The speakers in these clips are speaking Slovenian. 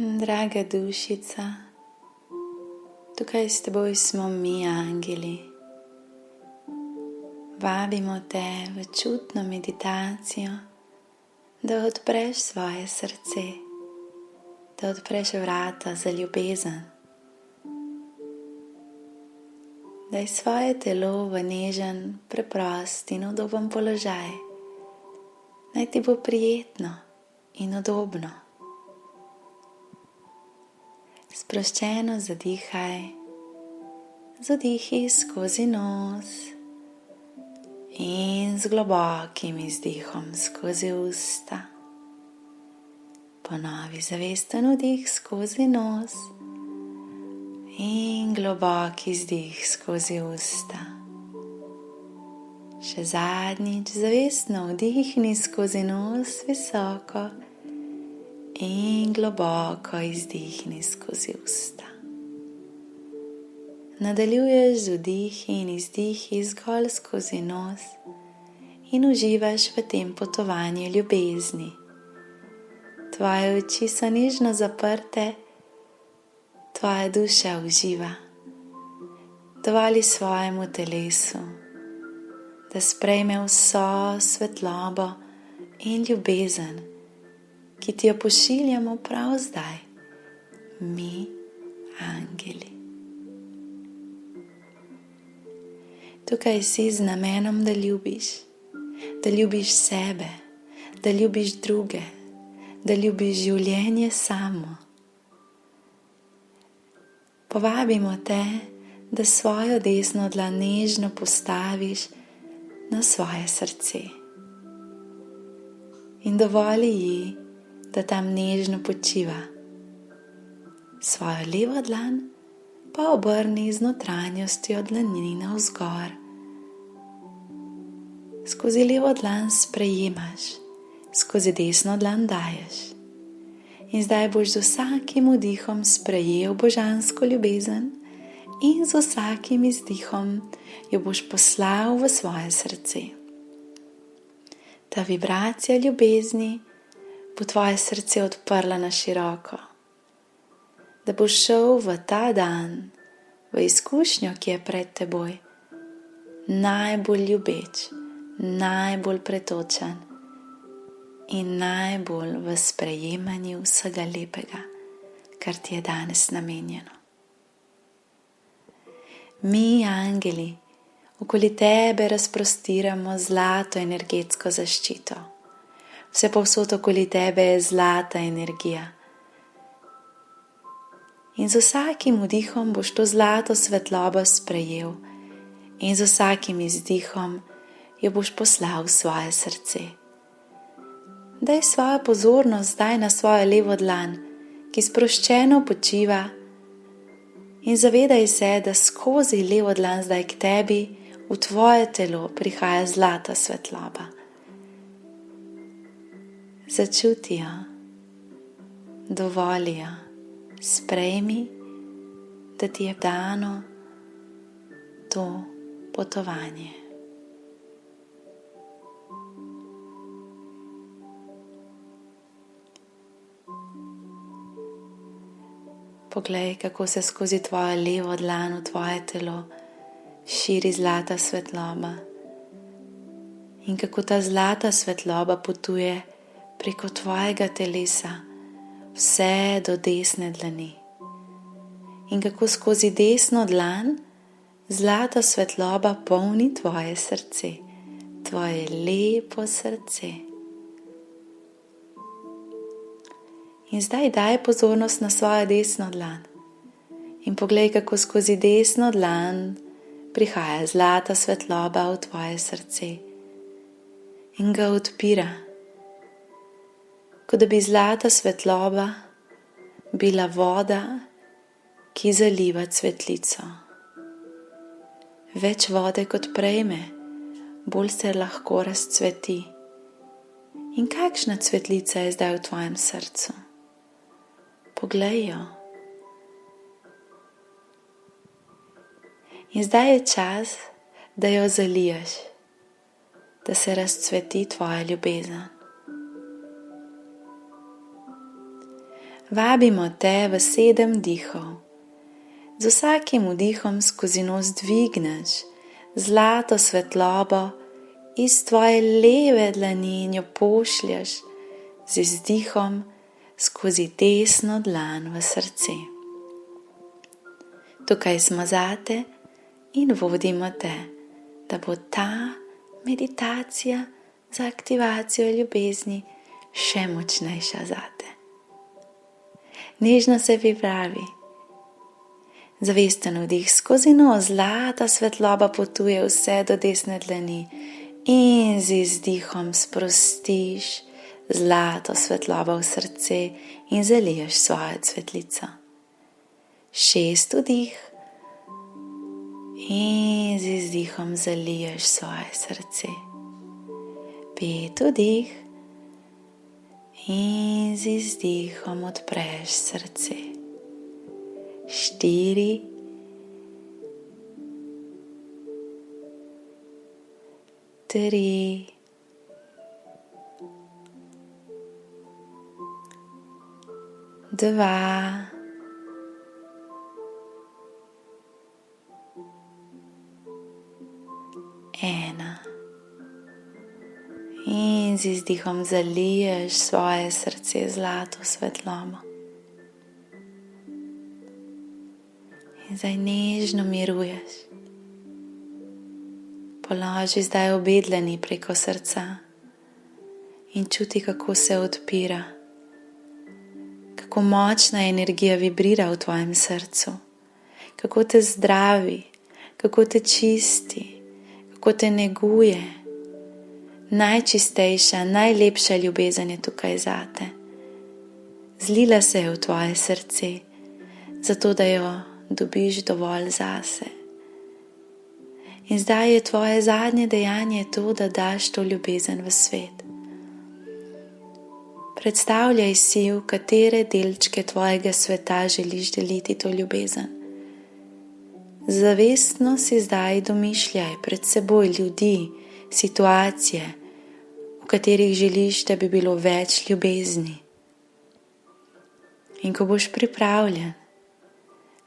Draga dušica, tukaj s teboj smo mi, angeli. Vabimo te v čutno meditacijo, da odpreš svoje srce, da odpreš vrata za ljubezen. Daj svoje telo v nežen, preprost in udoben položaj. Naj ti bo prijetno in udobno. Sproščeno zadihaj, z vdihi skozi nos in z globokim izdihom skozi usta. Ponovi zavesten vdih skozi nos in globok izdih skozi usta. Še zadnjič zavestno vdihni skozi nos visoko in globoko izdihni skozi usta. Nadaljuješ z vdihi in izdihi zgolj skozi nos in uživaš v tem potovanju ljubezni. Tvoje oči so nežno zaprte, tvoja duša uživa. Dovoli svojemu telesu, da sprejme vso svetlobo in ljubezen, ki ti jo pošiljamo prav zdaj, mi, angeli. Tukaj si z namenom, da ljubiš sebe, da ljubiš druge, da ljubiš življenje samo. Povabimo te, da svojo desno dlan nežno postaviš na svoje srce in dovoli ji, da tam nežno počiva. Svojo levo dlan pa obrni z notranjostjo dlani navzgor. Skozi levo dlan sprejemaš, skozi desno dlan daješ. In zdaj boš z vsakim vdihom sprejel božansko ljubezen in z vsakim izdihom jo boš poslal v svoje srce. Ta vibracija ljubezni bo tvoje srce odprla na široko, da boš šel v ta dan, v izkušnjo, ki je pred teboj, najbolj ljubeč, najbolj pretočen in najbolj v sprejemanju vsega lepega, kar ti je danes namenjeno. Mi, angeli, okoli tebe razprostiramo zlato energetsko zaščito. Vse povsod okoli tebe je zlata energija. In z vsakim vdihom boš to zlato svetlobo sprejel in z vsakim izdihom jo boš poslal v svoje srce. Daj svojo pozornost zdaj na svojo levo dlan, ki sproščeno počiva, in zavedaj se, da skozi levo dlan zdaj k tebi v tvoje telo prihaja zlata svetloba. Začuti jo, dovoli jo, sprejmi, da ti je dano to potovanje. Poglej, kako se skozi tvojo levo dlan v tvoje telo širi zlata svetloba in kako ta zlata svetloba potuje preko tvojega telesa vse do desne dlani in kako skozi desno dlan zlata svetloba polni tvoje srce, tvoje lepo srce. In zdaj daj pozornost na svojo desno dlan in poglej, kako skozi desno dlan prihaja zlata svetloba v tvoje srce in ga odpira, kot da bi zlata svetloba bila voda, ki zaliva cvetlico. Več vode kot prejme, bolj se lahko razcveti. In kakšna cvetlica je zdaj v tvojem srcu? Poglej jo. In zdaj je čas, da jo zaliješ, da se razcveti tvoja ljubezen. Vabimo te v 7 dihov. Z vsakim vdihom skozi nos dvigneš zlato svetlobo iz tvoje leve dlani in jo pošlješ z izdihom skozi desno dlan v srce. Tukaj smo zate in vodimo te, da bo ta meditacija za aktivacijo ljubezni še močnejša zate. Nežno se pripravi. Zavesten vdih skozi nos, zlata svetloba potuje vse do desne dlani in z izdihom sprostiš zlato svetlobo v srce in zaliješ svojo cvetlico. 6 vdih in z izdihom zaliješ svoje srce. 5 vdih in z izdihom odpreš srce. 4 3 2 1. In z izdihom zaliješ svoje srce zlato svetlobo. In zdaj nežno miruješ. Položi zdaj obe dlani preko srca in čuti, kako se odpira, kako močna energija vibrira v tvojem srcu, kako te zdravi, kako te čisti, kako te neguje. Najčistejša, najlepša ljubezen je tukaj zate. Zlila se je v tvoje srce, zato da jo dobiš dovolj zase. In zdaj je tvoje zadnje dejanje to, da daš to ljubezen v svet. Predstavljaj si, v katere delčke tvojega sveta želiš deliti to ljubezen. Zavestno si zdaj domišljaj pred seboj ljudi, situacije, v katerih želiš, da bi bilo več ljubezni. In ko boš pripravljen,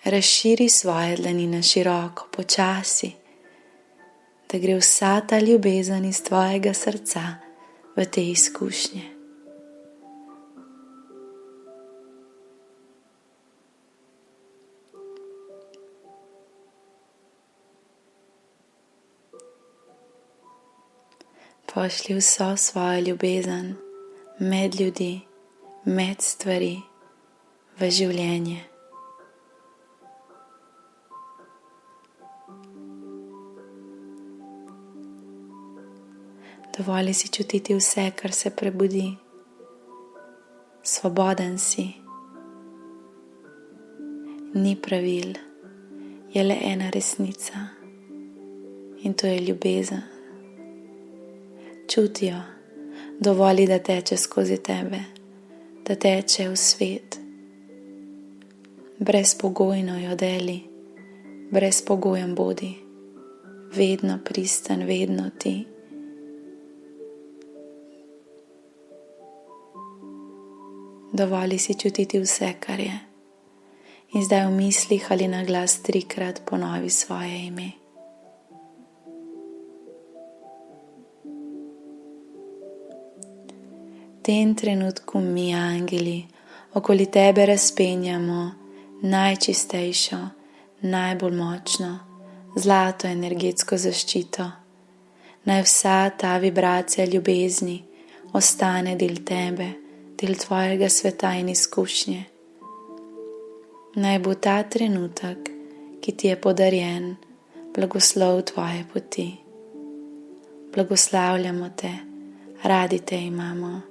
razširi svoje dlani na široko, počasi, da gre vsa ta ljubezen iz tvojega srca v te izkušnje. Pošlji vso svojo ljubezen med ljudi, med stvari, v življenje. Dovoli si čutiti vse, kar se prebudi. Svoboden si. Ni pravil, je le ena resnica in to je ljubezen. Čuti jo, dovoli, da teče skozi tebe, da teče v svet. Brezpogojno jo deli, brezpogojen bodi, vedno pristan, vedno ti. Dovoli si čutiti vse, kar je. In zdaj v mislih ali na glas 3-krat ponovi svoje ime. V tem trenutku mi, angeli, okoli tebe razpenjamo najčistejšo, najbolj močno, zlato energetsko zaščito. Naj vsa ta vibracija ljubezni ostane del tebe, del tvojega sveta in izkušnje. Naj bo ta trenutek, ki ti je podarjen, blagoslov tvoje poti. Blagoslavljamo te, radi te imamo.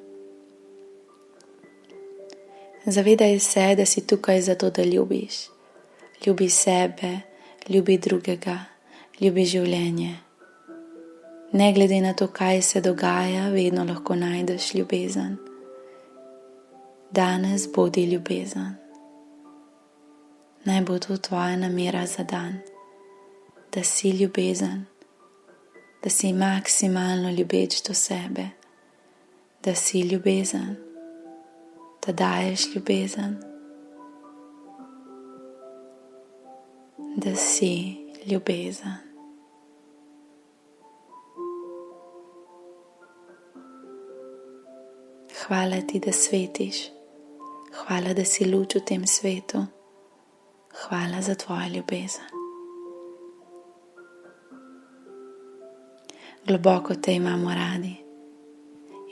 Zavedaj se, da si tukaj zato, da ljubiš. Ljubi sebe, ljubi drugega, ljubi življenje. Ne glede na to, kaj se dogaja, vedno lahko najdeš ljubezen. Danes bodi ljubezen. Naj bo to tvoja namera za dan, da si ljubezen, da si maksimalno ljubeč do sebe, da si ljubezen, da daješ ljubezen, da si ljubezen. Hvala ti, da svetiš. Hvala, da si luč v tem svetu. Hvala za tvojo ljubezen. Globoko te imamo radi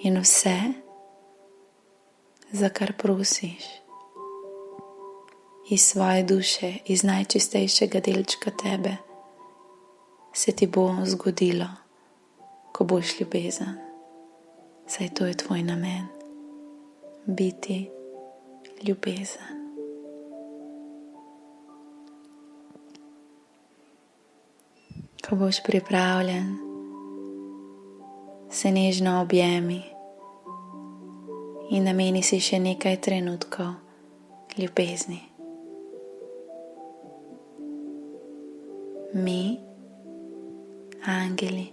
in vse, za kar prosiš, iz svoje duše, iz najčistejšega delčka tebe, se ti bo zgodilo, ko boš ljubezen. Saj to je tvoj namen, biti ljubezen. Ko boš pripravljen, se nežno objemi in nameni si še nekaj trenutkov ljubezni. Mi, angeli,